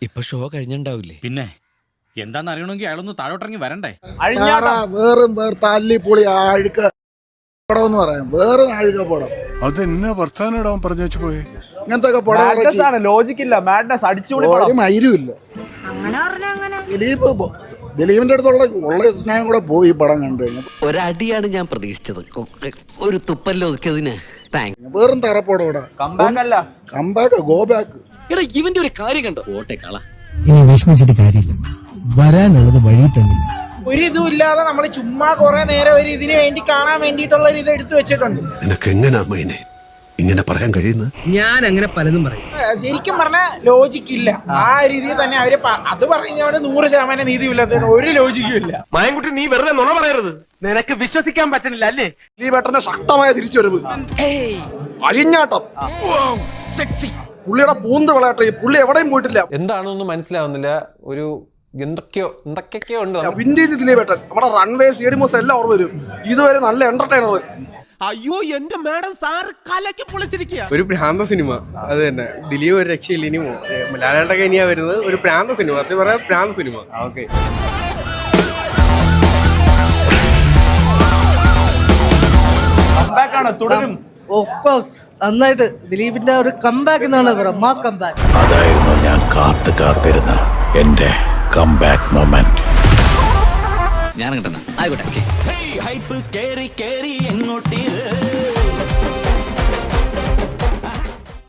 ഇപ്പൊ ഷോ കഴിഞ്ഞിണ്ടാവില്ലേ? പിന്നെ എന്താന്ന് അറിയണമെങ്കിൽ അയാളൊന്ന് താഴോട്ടിറങ്ങി വരണ്ടേ? വേറും തല്ലിപ്പൊളി ആഴുക്ക പടം പറയാം. വേറെ ആഴുക പടം അതെന്നാ വർത്താനം പറഞ്ഞു പോയി. ഇങ്ങനത്തെ പടം ലോജിക്കില്ല. മാഡ്നസ് അടിച്ചുപൊളി ഒരു മൈരുമില്ല. ദിലീപിന്റെ അടുത്തുള്ള സ്നേഹം കൂടെ പോയി പടം കണ്ടു കഴിഞ്ഞു. ഒരടിയാണ് ഞാൻ പ്രതീക്ഷിച്ചത്. ഒരു തുപ്പല്ലോ ഒതുക്കിയതിന് വേറും തറപ്പടം ഇവിടെ കമ്പാക്ക് ഗോ ബാക്ക്. ഇവന്റെ ഒരു കാര്യം കണ്ടോ? ഓട്ടേക്കള ഇനി വിഷമിച്ചിട്ട് കാര്യമില്ല, വരാനുള്ളത് വഴി തന്നെ. ഒരു ഇതും ഇല്ലാതെ നമ്മൾ ചുമ്മാ കുറെ നേരം ഒരു ഇതിന് വേണ്ടി കാണാൻ വേണ്ടിയിട്ടുള്ള ഒരു ഇത് എടുത്തു വെച്ചിട്ടുണ്ട്. നിനക്ക് എങ്ങനെയാ മൈനെ ഇങ്ങനെ പറയാൻ കഴിയുന്നത്? ഞാൻ അങ്ങനെ പലതും പറയും. ശരിക്കും പറഞ്ഞ ലോജിക്ക് ഇല്ല. ആ രീതിയിൽ തന്നെ അവര് അത് പറയുന്നവിടെ 100% നീതിയില്ലാത്ത ഒരു ലോജിക്കും ഇല്ല. മായൻകുട്ടി, നീ വെറുതെ നുണ പറയരുത്. നിനക്ക് വിശ്വസിക്കാൻ പറ്റുന്നില്ല അല്ലേ? ദിലീപേട്ടന്റെ ശക്തമായ തിരിച്ചുവരവ്, അഴിഞ്ഞാട്ടം, പുള്ളിയുടെ പൂന്ത് വിളയാട്ടെ. പുള്ളി എവിടെയും പോയിട്ടില്ല. എന്താണെന്നൊന്നും മനസ്സിലാവുന്നില്ല. ഒരു എന്തൊക്കെയോ ഉണ്ട്. വിന്റേജ് ദിലീപേട്ടൻ, നമ്മുടെ റൺവേ സീഡിമോസ് എല്ലാം ഓർമ്മ വരും. ഇതുവരെ നല്ല എന്റർടൈനർ. അയ്യോ എന്റെ മാഡം സാറ് കലക്കി പൊളിച്ചിരിക്കുക. ഒരു ഭ്രാന്ത സിനിമ, അത് തന്നെ. ദിലീപ് ഒരു രക്ഷയില്ല. ഇനി ലാലേട്ടൊക്കെ ഇനിയാ വരുന്നത്. ഒരു ഭ്രാന്ത സിനിമ, സത്യം പറയാം, ഭ്രാന്ത സിനിമ. ഓക്കെ, തുടരും. ഓഫ് കോഴ്സ് നന്നായിട്ട് ദിലീപിന്റെ ഒരു കംബാക്ക് എന്നാണ് പറയുക. Mass comeback. അതായിരുന്നു ഞാൻ കാത്തിരുന്ന എന്റെ കംബാക്ക് മൊമെന്റ്. ഞാൻ കിട്ടണം ആയിക്കോട്ടെ. ഹൈപ്പ് കേറി കേറി എങ്ങോട്ടേ